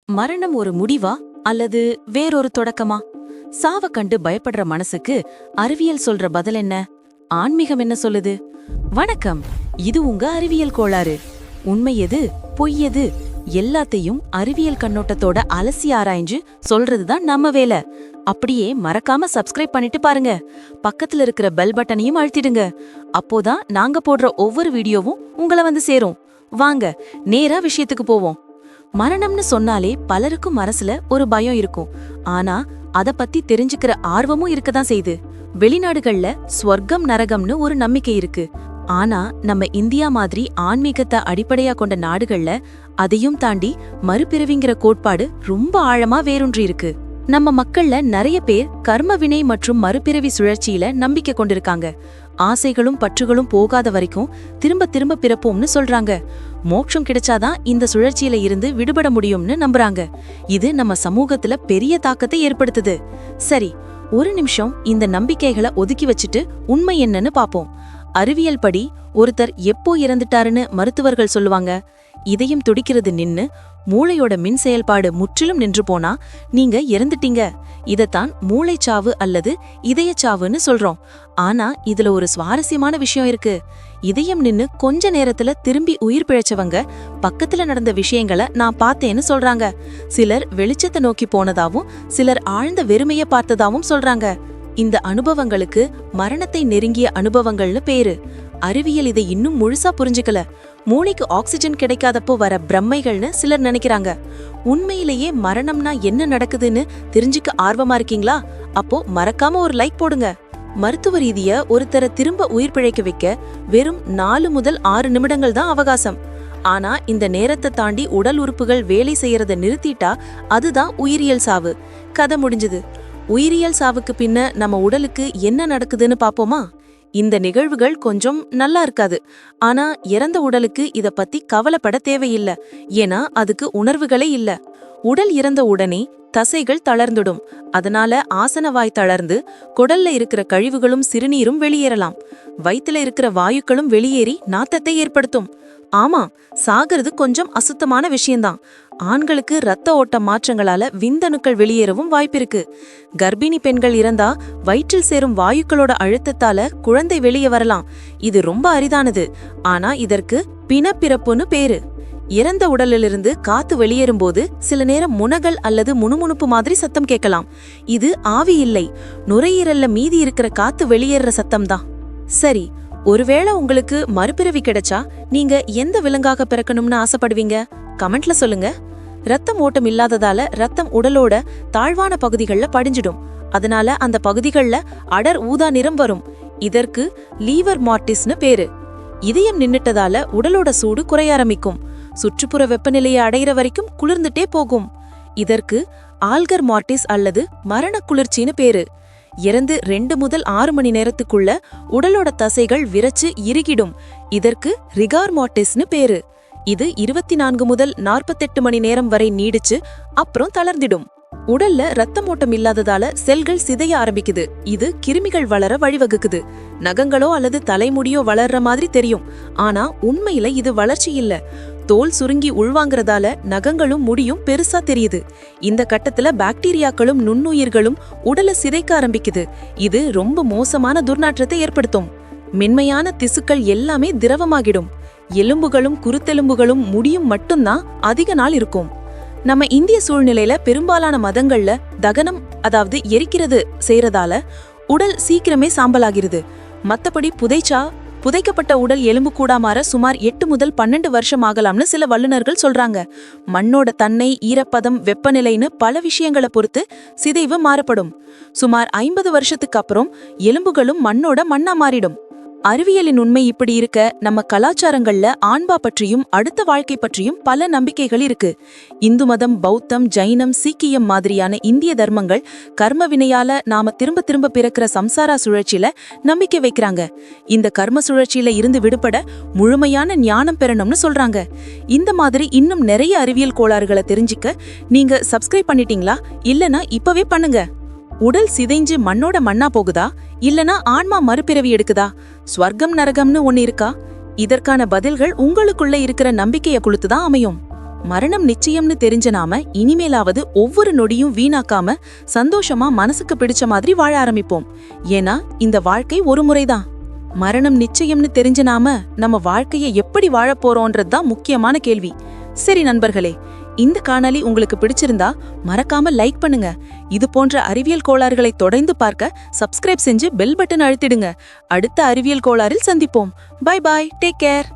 மரணம் ஒரு முடிவா அல்லது வேறொரு தொடக்கமா? சாவ கண்டு பயப்படுற மனசுக்கு அறிவியல் சொல்ற பதில் என்ன? ஆன்மீகம் என்ன சொல்லுது? வணக்கம், இது உங்க அறிவியல் கோளாறு. உண்மை எது, பொய் எது, எல்லாத்தையும் அறிவியல் கண்ணோட்டத்தோட அலசி ஆராய்ஞ்சு சொல்றதுதான் நம்ம வேலை. அப்படியே மறக்காம சப்ஸ்கிரைப் பண்ணிட்டு பாருங்க. பக்கத்துல இருக்கிற பெல் பட்டனையும் அழுத்திடுங்க. அப்போதான் நாங்க போடுற ஒவ்வொரு வீடியோவும் உங்களை வந்து சேரும். வாங்க நேரா விஷயத்துக்கு போவோம். மரணம்னு சொன்னாலே பலருக்கும் மனசுல ஒரு பயம் இருக்கும். ஆனா அத பத்தி தெரிஞ்சுக்கிற ஆர்வமும் இருக்கதான் செய்யுது. வெளிநாடுகள்ல ஸ்வர்க்கம் நரகம்னு ஒரு நம்பிக்கை இருக்கு. ஆனா நம்ம இந்தியா மாதிரி ஆன்மீகத்தை அடிப்படையா கொண்ட நாடுகள்ல அதையும் தாண்டி மறுபிறவிங்கிற கோட்பாடு ரொம்ப ஆழமா வேரூன்றி இருக்கு. நம்ம மக்கள்ல நிறைய பேர் கர்ம வினை மற்றும் மறுபிறவி சுழற்சியில நம்பிக்கை கொண்டிருக்காங்க. ஆசைகளும் பற்றுகளும் போகாத வரைக்கும் திரும்ப திரும்ப பிறப்போம்னு சொல்றாங்க. மோட்சம் கிடைச்சாதான் இந்த சுழற்சியில இருந்து விடுபட முடியும்னு நம்புறாங்க. இது நம்ம சமூகத்துல பெரிய தாக்கத்தை ஏற்படுத்துது. சரி, ஒரு நிமிஷம் இந்த நம்பிக்கைகளை ஒதுக்கி வச்சுட்டு உண்மை என்னன்னு பாப்போம். அறிவியல் படி ஒருத்தர் எப்போ இறந்துட்டாருன்னு மருத்துவர்கள் சொல்லுவாங்க. இதயம் துடிக்கிறது நின்னு மூளையோட மின் செயல்பாடு முற்றிலும் நின்று போனா நீங்க இறந்துட்டீங்க. இதத்தான் மூளைச்சாவு அல்லது இதயச்சாவுன்னு சொல்றோம். ஆனா இதுல ஒரு சுவாரஸ்யமான விஷயம் இருக்கு. இதயம் நின்னு கொஞ்ச நேரத்துல திரும்பி உயிர் பிழைச்சவங்க பக்கத்துல நடந்த விஷயங்களை நான் பார்த்தேன்னு சொல்றாங்க. சிலர் வெளிச்சத்தை நோக்கி போனதாவும் சிலர் ஆழ்ந்த வெறுமைய பார்த்ததாவும் சொல்றாங்க. இந்த அனுபவங்களுக்கு மரணத்தை நெருங்கிய அனுபவங்கள்னு பேரு. அறிவியல் இதை இன்னும் முழுசா புரிஞ்சுக்கல. மூளைக்கு ஆக்சிஜன் கிடைக்காதப்போ வர பிரம்மைகள்னு சிலர் நினைக்கிறாங்க. உண்மையிலேயே மரணம்னா என்ன நடக்குதுன்னு தெரிஞ்சுக்க ஆர்வமா இருக்கீங்களா? அப்போ மறக்காம ஒரு லைக் போடுங்க. மருத்துவ ரீதியா ஒருத்தரை திரும்ப உயிர் பிழைக்க வைக்க வெறும் 4 முதல் 6 நிமிடங்கள் தான் அவகாசம். ஆனா இந்த நேரத்தை தாண்டி உடல் உறுப்புகள் வேலை செய்யறத நிறுத்திட்டா அதுதான் உயிரியல் சாவு. கதை முடிஞ்சது. உயிரியல் சாவுக்கு பின்ன நம்ம உடலுக்கு என்ன நடக்குதுன்னு பாப்போமா? இந்த நிகழ்வுகள் கொஞ்சம் நல்லா இருக்காது. ஆனா இறந்த உடலுக்கு இத பத்தி கவலைப்பட தேவையில்லை. ஏன்னா அதுக்கு உணர்வுகளே இல்ல. உடல் இறந்த உடனே தசைகள் தளர்ந்துடும். அதனால ஆசனவாய் தளர்ந்து குடல்ல இருக்கிற கழிவுகளும் சிறுநீரும் வெளியேறலாம். வயித்துல இருக்கிற வாயுக்களும் வெளியேறி நாத்தத்தை ஏற்படுத்தும். ஆமா, சாகிறது கொஞ்சம் அசுத்தமான விஷயம்தான். ஆண்களுக்கு இரத்த ஓட்ட மாற்றங்களால விந்தணுக்கள் வெளியேறவும் வாய்ப்பிருக்கு. கர்ப்பிணி பெண்கள் இறந்தா வயிற்றில் சேரும் வாயுக்களோட அழுத்தத்தால குழந்தை வெளியே வரலாம். இது ரொம்ப அரிதானது. ஆனா இதற்கு பிணப்பிறப்புன்னு பேரு. இறந்த உடலிலிருந்து காத்து வெளியேறும்போது சில நேரம் முனகல் அல்லது முணுமுணுப்பு மாதிரி சத்தம் கேட்கலாம். இது ஆவி இல்லை, நுரையீரல்ல மீதி இருக்கிற காத்து வெளியேற சத்தம் தான். சரி, ஒருவேளை உங்களுக்கு மறுபிறவி கிடைச்சா நீங்க எந்த விலங்காக பிறக்கணும்னு ஆசைப்படுவீங்க? கமெண்ட்ல சொல்லுங்க. ரத்தம் ஓட்டம் இல்லாததால ரத்தம் உடலோட தாழ்வான பகுதிகள்ல படிஞ்சிடும். அதனால அந்த பகுதிகள்ல அடர் ஊதா நிறம் வரும். இதற்கு லீவர் மார்டிஸ்னு பேரு. இதயம் நின்னுட்டதால உடலோட சூடு குறைய ஆரம்பிக்கும். சுற்றுப்புற வெப்பநிலையை அடையிற வரைக்கும் குளிர்ந்துட்டே போகும். இதற்கு ஆல்கர் மார்டிஸ் அல்லது மரண குளிர்ச்சின்னு பேரு. இறந்து 2 முதல் 6 மணி நேரத்துக்குள்ள உடலோட தசைகள் விரைச்சு இறுகிடும். இதற்கு ரிகார் மார்டிஸ்னு பேரு. இது 24 முதல் 48 மணி நேரம் வரை நீடிச்சு அப்புறம் தளர்ந்திடும். உடல்ல ரத்தம் ஓட்டம் இல்லாததால செல்கள் சிதைய ஆரம்பிக்குது. இது கிருமிகள் வளர வழிவகுக்குது. நகங்களோ அல்லது தலைமுடியோ வளர்ற மாதிரி தெரியும். ஆனா உண்மையில இது வளர்ச்சி இல்ல. தோல் சுருங்கி உள்வாங்கிறதால நகங்களும் முடியும் பெருசா தெரியுது. இந்த கட்டத்துல பாக்டீரியாக்களும் நுண்ணுயிர்களும் உடலை சிதைக்க ஆரம்பிக்குது. இது ரொம்ப மோசமான துர்நாற்றத்தை ஏற்படுத்தும். மென்மையான திசுக்கள் எல்லாமே திரவமாகிடும். எலும்புகளும் குருத்தெலும்புகளும் முடியும் மட்டும்தான் அதிக நாள் இருக்கும். நம்ம இந்திய சூழ்நிலையில பெரும்பாலான மதங்கள்ல தகனம், அதாவது எரிக்கிறது செய்யறதால உடல் சீக்கிரமே சாம்பலாகிறது. மத்தபடி புதைக்கப்பட்ட உடல் எலும்பு கூடா மாற சுமார் 8 முதல் 12 வருஷம் ஆகலாம்னு சில வல்லுநர்கள் சொல்றாங்க. மண்ணோட தன்மை, ஈரப்பதம், வெப்பநிலைன்னு பல விஷயங்களை பொறுத்து சிதைவு மாறப்படும். சுமார் 50 வருஷத்துக்கு அப்புறம் எலும்புகளும் மண்ணோட மண்ணா மாறிடும். அறிவியலின் உண்மை இப்படி இருக்க நம்ம கலாச்சாரங்கள்ல ஆன்மா பற்றியும் அடுத்த வாழ்க்கை பற்றியும் பல நம்பிக்கைகள் இருக்கு. இந்து மதம், பௌத்தம், ஜைனம், சீக்கியம் மாதிரியான இந்திய தர்மங்கள் கர்ம வினையால நாம திரும்ப திரும்ப பிறக்கிற சம்சாரா சுழற்சியில நம்பிக்கை வைக்கிறாங்க. இந்த கர்ம சுழற்சியில இருந்து விடுபட முழுமையான ஞானம் பெறணும்னு சொல்றாங்க. இந்த மாதிரி இன்னும் நிறைய அறிவியல் கோளாறுகளை தெரிஞ்சுக்க நீங்க சப்ஸ்கிரைப் பண்ணிட்டீங்களா? இல்லனா இப்பவே பண்ணுங்க. உடல் சிதைஞ்சு மண்ணோட மண்ணா போகுதா, இல்லனா ஆன்மா மறுபிறவி எடுக்குதா? ஸ்வர்க்கம் நரகம்னு ஒன்னு இருக்கா? இதற்கான பதில்கள் உங்களுக்குள்ள இருக்கிற நம்பிக்கையை கொளுத்துதான் அமையும். மரணம் நிச்சயம்னு தெரிஞ்ச நாம இனிமேலாவது ஒவ்வொரு நொடியும் வீணாக்காம சந்தோஷமா மனசுக்கு பிடிச்ச மாதிரி வாழ ஆரம்பிப்போம். ஏன்னா இந்த வாழ்க்கை ஒரு முறைதான். மரணம் நிச்சயம்னு தெரிஞ்ச நாம நம்ம வாழ்க்கையை எப்படி வாழப் போறோம்ன்றதுதான் முக்கியமான கேள்வி. சரி நண்பர்களே, இந்த காணொளி உங்களுக்கு பிடிச்சிருந்தா மறக்காம லைக் பண்ணுங்க. இது போன்ற அறிவியல் கோளாறுகளை தொடர்ந்து பார்க்க சப்ஸ்கிரைப் செஞ்சு பெல் பட்டன் அழுத்திடுங்க. அடுத்த அறிவியல் கோளாறில் சந்திப்போம். Bye bye, take care.